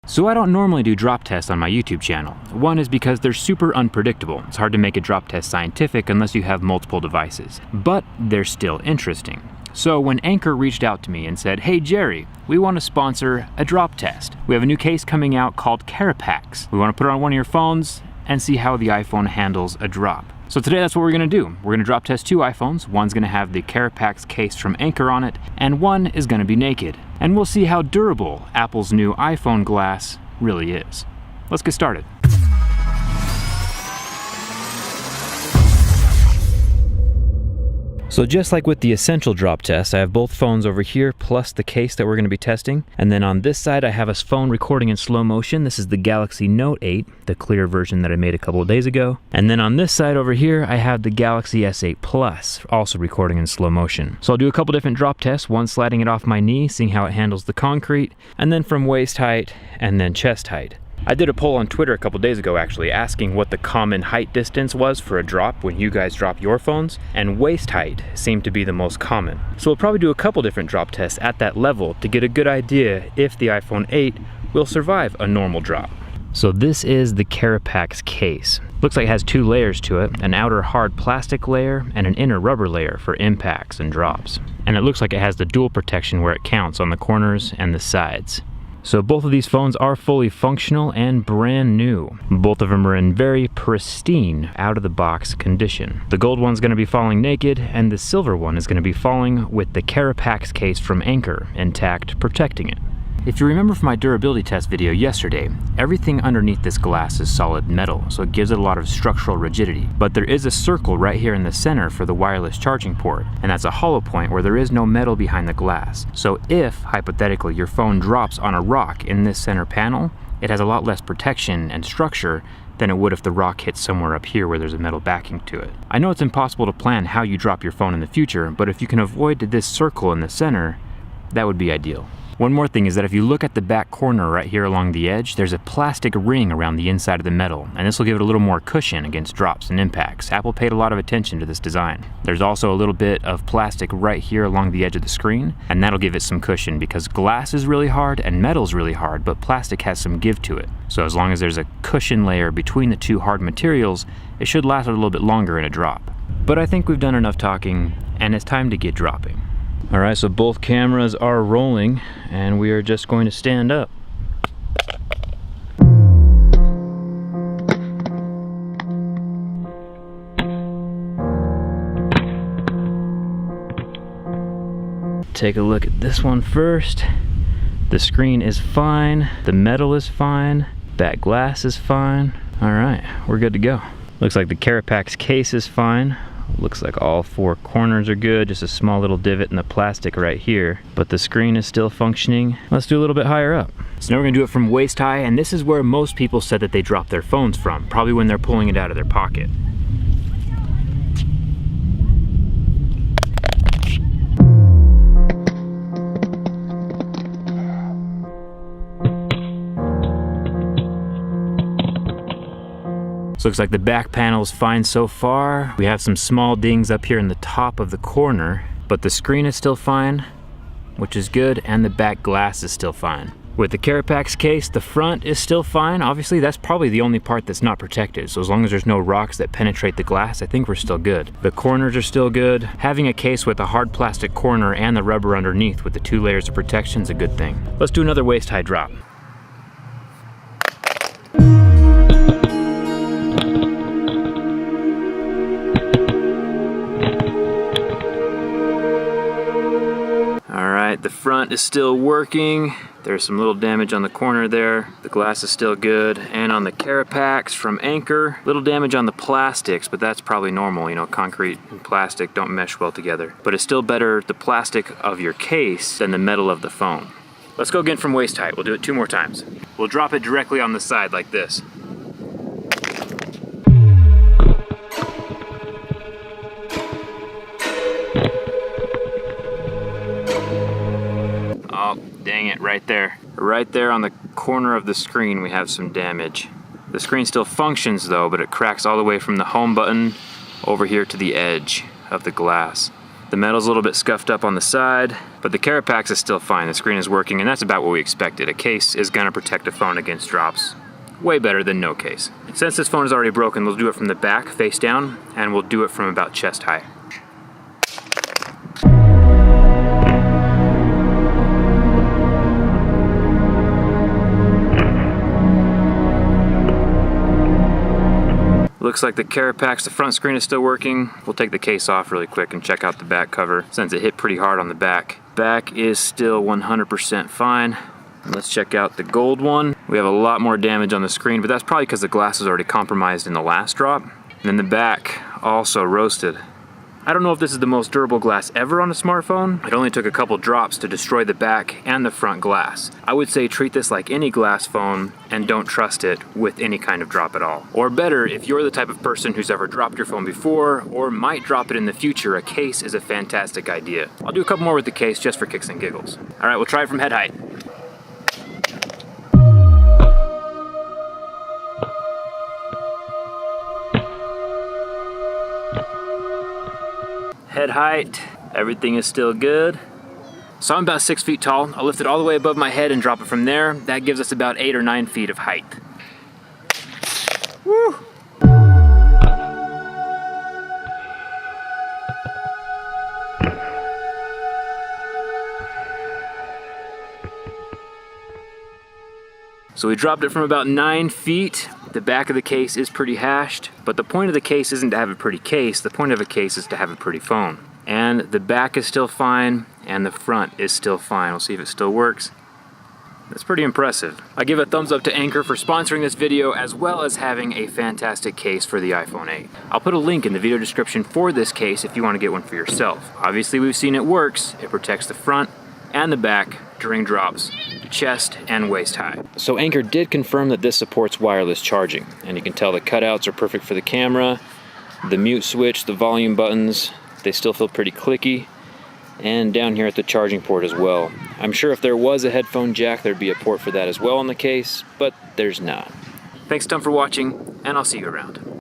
So I don't normally do drop tests on my YouTube channel. One is because they're super unpredictable. It's hard to make a drop test scientific unless you have multiple devices. But they're still interesting. So when Anker reached out to me and said, "Hey Jerry, we want to sponsor a drop test. We have a new case coming out called Carapax. We want to put it on one of your phones and see how the iPhone handles a drop." So today that's what we're gonna do. We're gonna drop test 2 iPhones. One's gonna have the Carapax case from Anker on it, and one is gonna be naked. And we'll see how durable Apple's new iPhone glass really is. Let's get started. So just like with the essential drop test, I have both phones over here plus the case that we're going to be testing. And then on this side, I have a phone recording in slow motion. This is the Galaxy Note 8, the clear version that I made a couple of days ago. And then on this side over here, I have the Galaxy S8 Plus, also recording in slow motion. So I'll do a couple different drop tests, one sliding it off my knee, seeing how it handles the concrete, and then from waist height, and then chest height. I did a poll on Twitter a couple days ago actually, asking what the common height distance was for a drop when you guys drop your phones, and waist height seemed to be the most common. So we'll probably do a couple different drop tests at that level to get a good idea if the iPhone 8 will survive a normal drop. So this is the Carapax case. Looks like it has 2 layers to it, an outer hard plastic layer and an inner rubber layer for impacts and drops. And it looks like it has the dual protection where it counts on the corners and the sides. So both of these phones are fully functional and brand new. Both of them are in very pristine, out-of-the-box condition. The gold one's gonna be falling naked, and the silver one is gonna be falling with the Carapax case from Anker intact, protecting it. If you remember from my durability test video yesterday, everything underneath this glass is solid metal, so it gives it a lot of structural rigidity. But there is a circle right here in the center for the wireless charging port, and that's a hollow point where there is no metal behind the glass. So if, hypothetically, your phone drops on a rock in this center panel, it has a lot less protection and structure than it would if the rock hits somewhere up here where there's a metal backing to it. I know it's impossible to plan how you drop your phone in the future, but if you can avoid this circle in the center, that would be ideal. One more thing is that if you look at the back corner right here along the edge, there's a plastic ring around the inside of the metal, and this will give it a little more cushion against drops and impacts. Apple paid a lot of attention to this design. There's also a little bit of plastic right here along the edge of the screen, and that'll give it some cushion because glass is really hard and metal's really hard, but plastic has some give to it. So as long as there's a cushion layer between the 2 hard materials, it should last a little bit longer in a drop. But I think we've done enough talking, and it's time to get dropping. All right, so both cameras are rolling and we are just going to stand up. Take a look at this one first. The screen is fine, the metal is fine, back glass is fine. All right, we're good to go. Looks like the Carapax case is fine. Looks like all 4 corners are good, just a small little divot in the plastic right here. But the screen is still functioning. Let's do a little bit higher up. So now we're gonna do it from waist high, and this is where most people said that they drop their phones from, probably when they're pulling it out of their pocket. So looks like the back panel is fine so far. We have some small dings up here in the top of the corner, but the screen is still fine, which is good, and the back glass is still fine. With the Carapax case, the front is still fine. Obviously, that's probably the only part that's not protected. So as long as there's no rocks that penetrate the glass, I think we're still good. The corners are still good. Having a case with a hard plastic corner and the rubber underneath with the 2 layers of protection is a good thing. Let's do another waist high drop. The front is still working. There's some little damage on the corner there. The glass is still good. And on the Carapax from Anker, little damage on the plastics, but that's probably normal. You know, concrete and plastic don't mesh well together. But it's still better, the plastic of your case, than the metal of the phone. Let's go again from waist height. We'll do it 2 more times. We'll drop it directly on the side like this. Oh, dang it, right there. Right there on the corner of the screen we have some damage. The screen still functions though, but it cracks all the way from the home button over here to the edge of the glass. The metal's a little bit scuffed up on the side, but the carapax is still fine. The screen is working, and that's about what we expected. A case is gonna protect a phone against drops. Way better than no case. Since this phone is already broken, we'll do it from the back, face down, and we'll do it from about chest high. Looks like the carapax, the front screen is still working. We'll take the case off really quick and check out the back cover since it hit pretty hard on the back. Back is still 100% fine. Let's check out the gold one. We have a lot more damage on the screen, but that's probably because the glass was already compromised in the last drop. And then the back, also roasted. I don't know if this is the most durable glass ever on a smartphone. It only took a couple drops to destroy the back and the front glass. I would say treat this like any glass phone and don't trust it with any kind of drop at all. Or better, if you're the type of person who's ever dropped your phone before or might drop it in the future, a case is a fantastic idea. I'll do a couple more with the case just for kicks and giggles. All right, we'll try it from head height. Head height, everything is still good. So I'm about 6 feet tall. I'll lift it all the way above my head and drop it from there. That gives us about 8 or 9 feet of height. Woo! So we dropped it from about 9 feet. The back of the case is pretty hashed, but the point of the case isn't to have a pretty case. The point of a case is to have a pretty phone. And the back is still fine, and the front is still fine. We'll see if it still works. That's pretty impressive. I give a thumbs up to Anker for sponsoring this video, as well as having a fantastic case for the iPhone 8. I'll put a link in the video description for this case if you want to get one for yourself. Obviously, we've seen it works. It protects the front and the back during drops, chest and waist high. So Anker did confirm that this supports wireless charging, and you can tell the cutouts are perfect for the camera, the mute switch, the volume buttons, they still feel pretty clicky, and down here at the charging port as well. I'm sure if there was a headphone jack, there'd be a port for that as well on the case, but there's not. Thanks a ton for watching, and I'll see you around.